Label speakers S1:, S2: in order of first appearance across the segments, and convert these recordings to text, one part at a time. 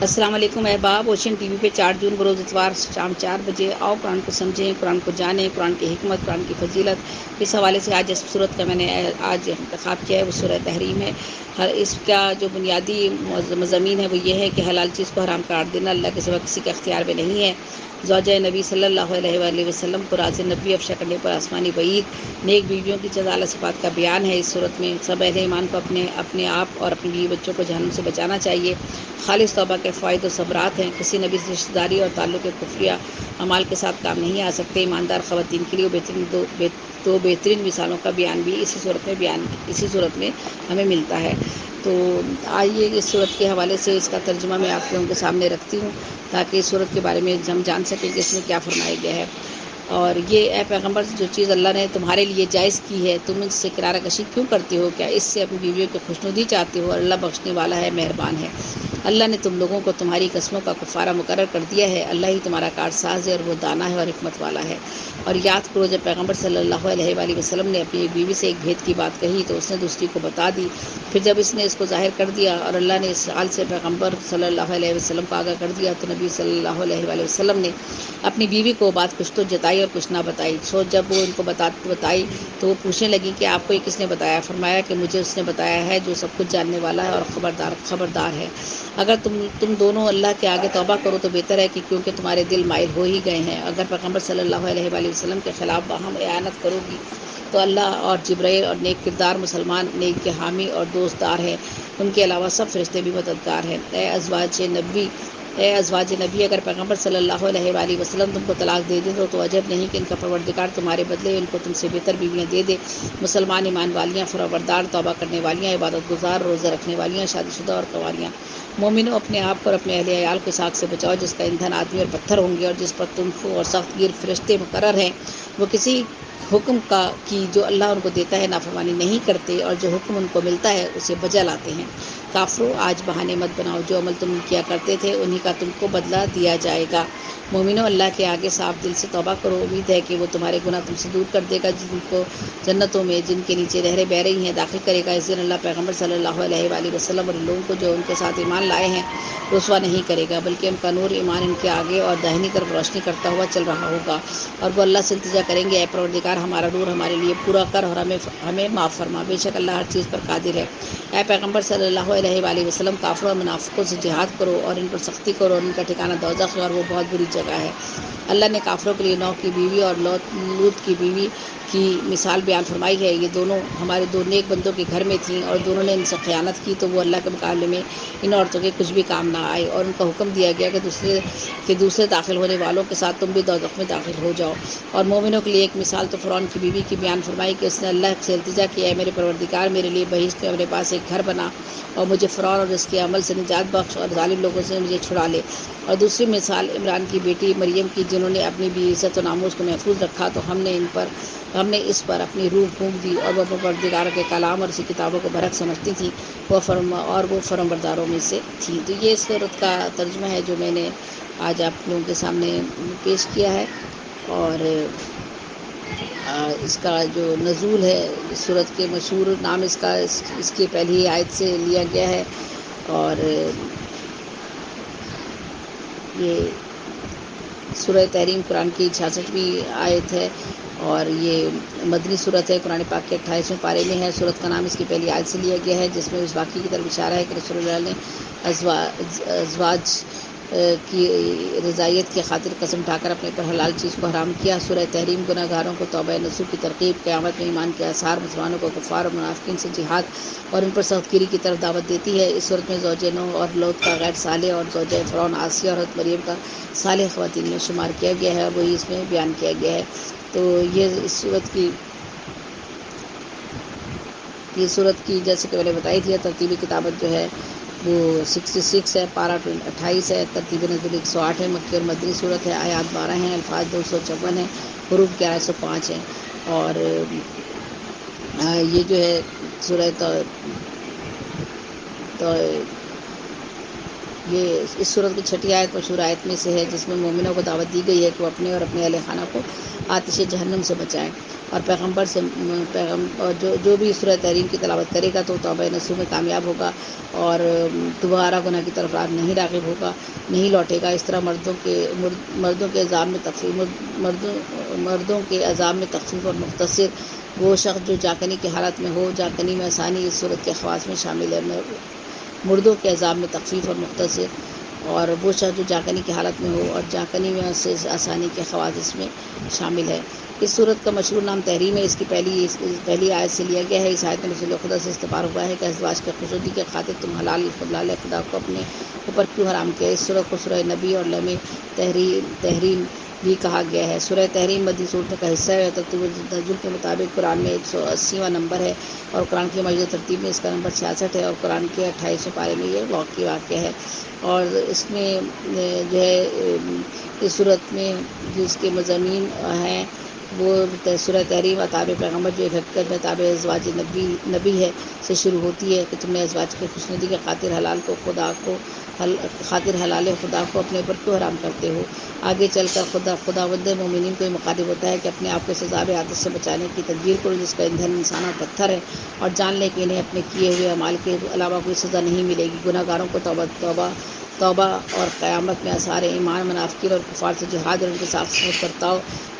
S1: السلام علیکم احباب، اوشین ٹی وی پہ 4 جون بروز اتوار شام 4 بجے آؤ قرآن کو سمجھیں، قرآن کو جانیں، قرآن کی حکمت، قرآن کی فضیلت۔ اس حوالے سے آج جس صورت کا میں نے آج انتخاب کیا ہے وہ سورہ تحریم ہے۔ اس کا جو بنیادی مضامین ہے وہ یہ ہے کہ حلال چیز کو حرام قرار دینا اللہ کے سوا کسی کے اختیار میں نہیں ہے۔ زوجہ نبی صلی اللہ علیہ وآلہ وسلم کو راز نبی افشا کرنے پر آسمانی وعید، نیک بیویوں کی جزا صفات کا بیان ہے۔ اس صورت میں سب اہل ایمان کو اپنے آپ اور اپنی بیوی بچوں کو جہنم سے بچانا چاہیے۔ خالص توبہ کے فوائد و ثمرات ہیں۔ کسی نبی سے رشتہ داری اور تعلق کفریہ اعمال کے ساتھ کام نہیں آ سکتے۔ ایماندار خواتین کے لیے دو بہترین مثالوں کا بیان بھی اسی صورت میں ہمیں ملتا ہے۔ تو آئیے اس صورت کے حوالے سے اس کا ترجمہ میں آپ لوگوں کے سامنے رکھتی ہوں تاکہ اس صورت کے بارے میں ہم جان سکیں کہ اس میں کیا فرمایا گیا ہے۔ اور یہ اے پیغمبر، جو چیز اللہ نے تمہارے لیے جائز کی ہے تم ان سے کنارہ کشی کیوں کرتے ہو؟ کیا اس سے اپنی بیویوں کو خوشنودی چاہتے ہو؟ اور اللہ بخشنے والا ہے، مہربان ہے۔ اللہ نے تم لوگوں کو تمہاری قسموں کا کفارہ مقرر کر دیا ہے۔ اللہ ہی تمہارا کارساز ہے اور وہ دانا ہے اور حکمت والا ہے۔ اور یاد کرو جب پیغمبر صلی اللہ علیہ وآلہ وسلم نے اپنی بیوی سے ایک بھید کی بات کہی تو اس نے دوسری کو بتا دی۔ پھر جب اس نے اس کو ظاہر کر دیا اور اللہ نے اس حال سے پیغمبر صلی اللہ علیہ وسلم کو آگاہ کر دیا تو نبی صلی اللہ علیہ وآلہ وسلم نے اپنی بیوی کو بات کچھ تو جتائی اور کچھ نہ بتائی۔ جب وہ ان کو بتائی تو وہ پوچھنے لگی کہ آپ کو یہ کس نے بتایا؟ فرمایا کہ مجھے اس نے بتایا ہے جو سب کچھ جاننے والا ہے اور خبردار ہے۔ اگر تم دونوں اللہ کے آگے توبہ کرو تو بہتر ہے کہ کیونکہ تمہارے دل مائل ہو ہی گئے ہیں۔ اگر پیغمبر صلی اللہ علیہ وآلہ وسلم کے خلاف باہم اعانت کرو گی تو اللہ اور جبرائیل اور نیک کردار مسلمان نیک کے حامی اور دوستدار ہیں۔ ان کے علاوہ سب فرشتے بھی مددگار ہیں۔ اے ازواج نبی، اگر پیغمبر صلی اللہ علیہ وآلہ وسلم تم کو طلاق دے دے تو عجب نہیں کہ ان کا پروردگار تمہارے بدلے ان کو تم سے بہتر بیویاں دے دے۔ مسلمان ایمان والیاں، فرمانبردار، توبہ کرنے والیاں، عبادت گزار، روزہ رکھنے والیاں، شادی شدہ اور کنواریاں۔ مومنوں، اپنے آپ پر اپنے اہل عیال کو ساگ سے بچاؤ جس کا ایندھن آدمی اور پتھر ہوں گے، اور جس پر تنخو اور سخت گیر فرشتے مقرر ہیں۔ وہ کسی حکم کی جو اللہ ان کو دیتا ہے نافرمانی نہیں کرتے، اور جو حکم ان کو ملتا ہے اسے بجا لاتے ہیں۔ کافروں، آج بہانے مت بناؤ، جو عمل تم کیا کرتے تھے انہی کا تم کو بدلہ دیا جائے گا۔ مومنوں، اللہ کے آگے صاف دل سے توبہ کرو، امید ہے کہ وہ تمہارے گناہ تم سے دور کر دے گا، جن کو جنتوں میں جن کے نیچے نہریں بہہ رہی ہیں داخل کرے گا۔ اس دن اللہ پیغمبر صلی اللہ علیہ وآلہ وسلم اور ان لوگوں کو جو ان کے ساتھ ایمان لائے ہیں رسوا نہیں کرے گا، بلکہ ان کا نور ایمان ان کے آگے اور داہنی طرف روشنی کرتا ہوا چل رہا ہوگا، اور وہ اللہ سے التجا کریں گے، اے پروردگار ہمارا نور ہمارے لیے پورا کر اور ہمیں معاف فرما، بے شک اللہ ہر چیز پر قادر ہے۔ اے پیغمبر صلی اللہ علیہ وآلہ وسلم، کافروں اور منافقوں سے جہاد کرو اور ان پر سختی کرو، اور ان کا ٹھکانہ دوزخ ہے اور وہ بہت بری جگہ ہے۔ اللہ نے کافروں کے لیے نوح کی بیوی اور لوط کی بیوی کی مثال بیان فرمائی ہے۔ یہ دونوں ہمارے دو نیک بندوں کے گھر میں تھیں، اور دونوں نے ان سے خیانت کی تو وہ اللہ کے مقابلے میں ان عورتوں کے کچھ بھی کام نہ آئے، اور ان کو حکم دیا گیا کہ دوسرے داخل ہونے والوں کے ساتھ تم بھی دوزخ میں داخل ہو جاؤ۔ اور مومنوں کے لیے ایک مثال تو فرعون کی بیوی کی بیان فرمائی کہ اس نے اللہ سے التجا کیا، اے میرے پروردگار میرے لیے بہشت میں اپنے پاس ایک گھر بنا اور مجھے فرعون اور اس کے عمل سے نجات بخش اور ظالم لوگوں سے مجھے چھڑا لے۔ اور دوسری مثال عمران کی بیٹی مریم کی، جنہوں نے اپنی بھی عزت و ناموس کو محفوظ رکھا تو ہم نے اس پر اپنی روح پھونک دی، اور وہ پروردگار کے کلام اور اسی کتابوں کو برحق سمجھتی تھی، وہ فرمانبرداروں میں سے تھی۔ تو یہ صورت کا ترجمہ ہے جو میں نے آج آپ لوگوں کے سامنے پیش کیا ہے۔ اور اس کا جو نزول ہے، اس صورت کے مشہور نام اس کی پہلی آیت سے لیا گیا ہے، اور یہ سورہ تحریم قرآن کی 66ویں آیت ہے، اور یہ مدنی صورت ہے، قرآن پاک کے 28ویں پارے میں ہے۔ صورت کا نام اس کی پہلی آیت سے لیا گیا ہے، جس میں اس واقعے کی طرف اشارہ ہے کہ رسول اللہ نے ازواج کی رضائیت کی خاطر قسم اٹھا کر اپنے پر حلال چیز کو حرام کیا۔ سورہ تحریم گناہ گاروں کو توبہ نصوح کی ترغیب، قیامت میں ایمان کے آثار، مسلمانوں کو کفار اور منافقین سے جہاد اور ان پر سخت گیری کی طرف دعوت دیتی ہے۔ اس صورت میں زوجہ نوح اور لوط کا غیر صالح اور زوجہ فرعون آسیہ اور حضرت مریم کا صالح خواتین میں شمار کیا گیا ہے، اور وہی اس میں بیان کیا گیا ہے۔ تو یہ صورت کی جیسے کہ میں نے بتائی تھی، ترتیبی کتابت جو ہے وہ 66 ہے، پارہ 28 ہے، ترتیب نزول 108 ہے، مکی اور مدنی صورت ہے، آیات 12 ہیں، الفاظ 254 ہیں، حروف 1105 ہیں۔ اور یہ جو ہے سورہ یہ اس صورت کی چھٹی آیت مشہور آیت میں سے ہے، جس میں مومنوں کو دعوت دی گئی ہے کہ وہ اپنے اور اپنے اہل خانہ کو آتش جہنم سے بچائیں، اور پیغمبر سے اور جو بھی سورہ تحریم کی تلاوت کرے گا تو توبہ نصوح میں کامیاب ہوگا اور دوبارہ گناہ کی طرف نہیں راغب ہوگا، نہیں لوٹے گا۔ اس طرح مردوں کے عذاب میں تخفیف اور مختصر وہ شخص جو جاکنی کی حالت میں ہو، جاکنی میں آسانی اس صورت کے خواص میں شامل ہے۔ مردوں کے عذاب میں تخفیف اور مختصر، اور وہ شخص جو جاکنی کی حالت میں ہو اور جاکنی میں سے آسانی کے خواص اس میں شامل ہے۔ اس صورت کا مشہور نام تحریم ہے، اس کی پہلی آیت سے لیا گیا ہے۔ اس آیت میں رسول خدا سے استفسار ہوا ہے کہ ازواج کی خوشنودی کے خاطر تم حلال خدا کو اپنے اوپر کیوں حرام کیا؟ اس صورت کو سورہ نبی اور لم تحریم بھی کہا گیا ہے۔ سورہ تحریم مدنی صورتوں کا حصہ ہے۔ ترتیب نزول کے مطابق قرآن میں 180واں نمبر ہے، اور قرآن کی موجودہ ترتیب میں اس کا نمبر 66 ہے، اور قرآن کے 28 پارے میں یہ واقعہ ہے۔ اور اس میں جو ہے اس صورت میں جس کے مضامین ہیں وہ سورہ تحریم عطاب پیغمبر جو ایک حقیقت میں تابع ازواج نبی ہے سے شروع ہوتی ہے کہ تم نے ازواج کی خوشنودی کے خاطر حلال کو اپنے اوپر کیوں حرام کرتے ہو؟ آگے چل کر خداوند مومنین کو یہ مخاطب ہوتا ہے کہ اپنے آپ کو سزاب عادت سے بچانے کی تدبیر کرو، جس کا ایندھن انسان اور پتھر ہے، اور جان لے کہ انہیں اپنے کیے ہوئے اعمال کے علاوہ کوئی سزا نہیں ملے گی۔ گناہ گاروں کو توبہ اور قیامت میں آثار ایمان، منافقین اور کفار سے جہاد اور ان کے ساتھ برتاؤ،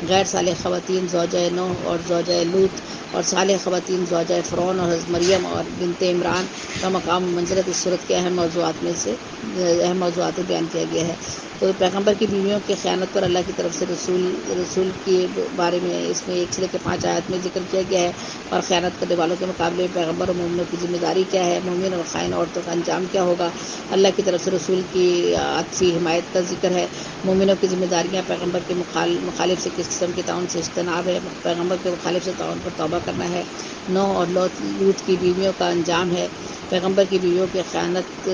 S1: غیر صالح خواتین زوجہ نوح اور زوجہ لوط، اور صالح خواتین زوجہ فرعون اور حضرت مریم اور بنت عمران کا مقام و منزلت اس صورت کے اہم موضوعات بیان کیا گیا ہے۔ تو پیغمبر کی بیویوں کی خیانت پر اللہ کی طرف سے رسول کے بارے میں اس میں 1 سے لے کے 5 آیات میں ذکر کیا گیا ہے، اور خیانت کرنے والوں کے مقابلے میں پیغمبر اور مومنوں کی ذمہ داری کیا ہے، مومن اور خائن عورتوں کا انجام کیا ہوگا۔ اللہ کی طرف سے رسول کی عاطفی حمایت کا ذکر ہے۔ مومنوں کی ذمہ داریاں پیغمبر کے مخالف سے کس قسم کے تعاون سے اجتناب ہے، پیغمبر کے مخالف سے تعاون پر توبہ کرنا ہے۔ نوح اور لوط کی بیویوں کا انجام ہے، پیغمبر کی بیویوں کی خیانت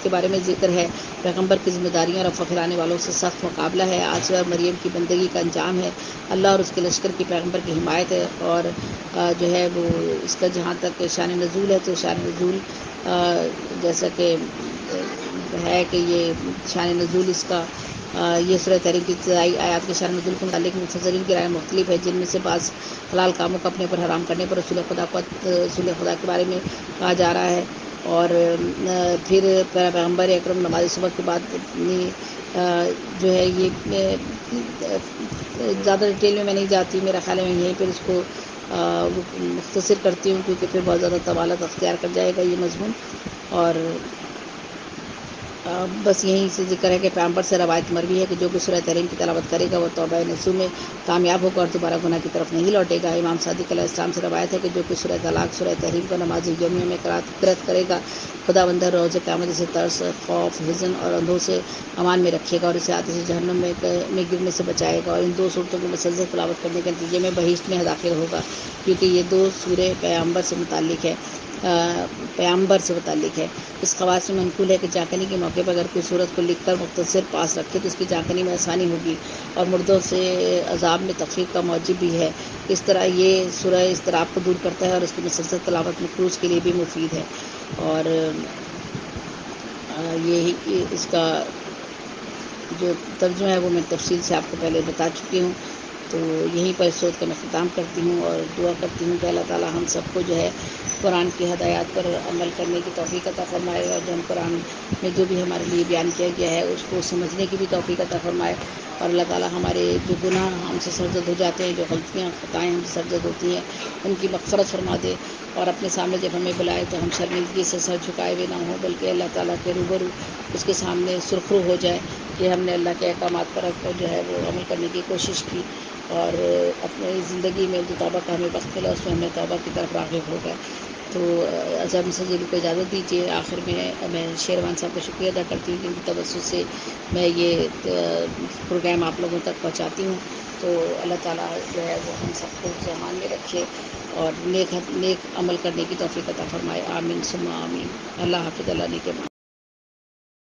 S1: کے بارے میں ذکر ہے، پیغمبر کی ذمہ داریاں اور افواہ پھیلانے والوں سے سخت مقابلہ ہے۔ آسیہ اور مریم کی بندگی کا انجام ہے، اللہ اور اس کے لشکر کی پیغمبر کی حمایت ہے، اور جو ہے وہ اس کا جہاں تک شان نزول ہے تو شان نزول جیسا کہ ہے کہ یہ شان نزول اس کا یہ سورہ تحریم کی ابتدائی آیات کے شان نزول کے متعلق مفسرین کی رائے مختلف ہے، جن میں سے بعض حلال کاموں کو اپنے پر حرام کرنے پر رسول خدا کے بارے میں کہا جا رہا ہے، اور پھر پیغمبر اکرم نماز صبح کے بعد جو ہے یہ زیادہ ڈیٹیل میں نہیں جاتی، میرا خیال ہے میں یہیں پر اس کو مختصر کرتی ہوں، کیونکہ پھر بہت زیادہ طوالت اختیار کر جائے گا یہ مضمون، اور بس یہیں سے ذکر ہے کہ پیغمبر سے روایت مروی ہے کہ جو بھی سورہ تحریم کی تلاوت کرے گا وہ توبہ نصوح میں کامیاب ہوگا اور دوبارہ گناہ کی طرف نہیں لوٹے گا۔ امام صادق علیہ السلام سے روایت ہے کہ جو کہ سورہ طلاق، سورہ تحریم کا نماز یومیہ میں قرأت کرے گا، خدا بندہ روز قیامت اسے ترس، خوف، حزن اور اندھوں سے امان میں رکھے گا، اور اسے آتش جہنم میں گرنے سے بچائے گا، اور ان 2 صورتوں کی مسلسل تلاوت کرنے کے نتیجے میں بہشت میں داخل ہوگا، کیونکہ یہ 2 سورے پیغمبر سے متعلق ہے۔ اس خواص میں منقول ہے کہ جاکنی کے موقع پر اگر کوئی صورت کو لکھ کر مختصر پاس رکھے تو اس کی جاکنی میں آسانی ہوگی، اور مردوں سے عذاب میں تخفیف کا موجب بھی ہے۔ اس طرح یہ سورہ اضطراب کو دور کرتا ہے، اور اس کی مسلسل تلاوت مفلوج کے لیے بھی مفید ہے، اور یہ اس کا جو ترجمہ ہے وہ میں تفصیل سے آپ کو پہلے بتا چکی ہوں۔ تو یہیں پر اس صورت کا میں اختتام کرتی ہوں، اور دعا کرتی ہوں کہ اللہ تعالی ہم سب کو جو ہے قرآن کی ہدایات پر عمل کرنے کی توفیق عطا فرمائے، اور جو ہم قرآن میں جو بھی ہمارے لیے بیان کیا گیا ہے اس کو سمجھنے کی بھی توفیق عطا فرمائے، اور اللہ تعالی ہمارے جو گناہ ہم سے سرزد ہو جاتے ہیں، جو غلطیاں خطائیں ہم سے سرزد ہوتی ہیں ان کی مغفرت فرما دے، اور اپنے سامنے جب ہمیں بلائے تو ہم شرمندگی سے سر جھکائے ہوئے نہ ہوں، بلکہ اللہ تعالیٰ کے روبرو اس کے سامنے سرخرو ہو جائے کہ ہم نے اللہ کے احکامات پر جو ہے وہ عمل کرنے کی کوشش کی، اور اپنی زندگی میں جو توبہ کا ہمیں وقت ملا اس میں ہم نے توبہ کی طرف راغب ہو گئے۔ تو اظہر مسجد کو اجازت دیجیے، آخر میں شیروان صاحب کا شکریہ ادا کرتی ہوں، جن کی توسط سے میں یہ پروگرام آپ لوگوں تک پہنچاتی ہوں۔ تو اللہ تعالیٰ جو ہے وہ ہم سب کو امان میں رکھے اور نیک عمل کرنے کی توفیق عطا فرمائے، آمین ثم آمین۔ اللہ حافظ، اللہ نے کے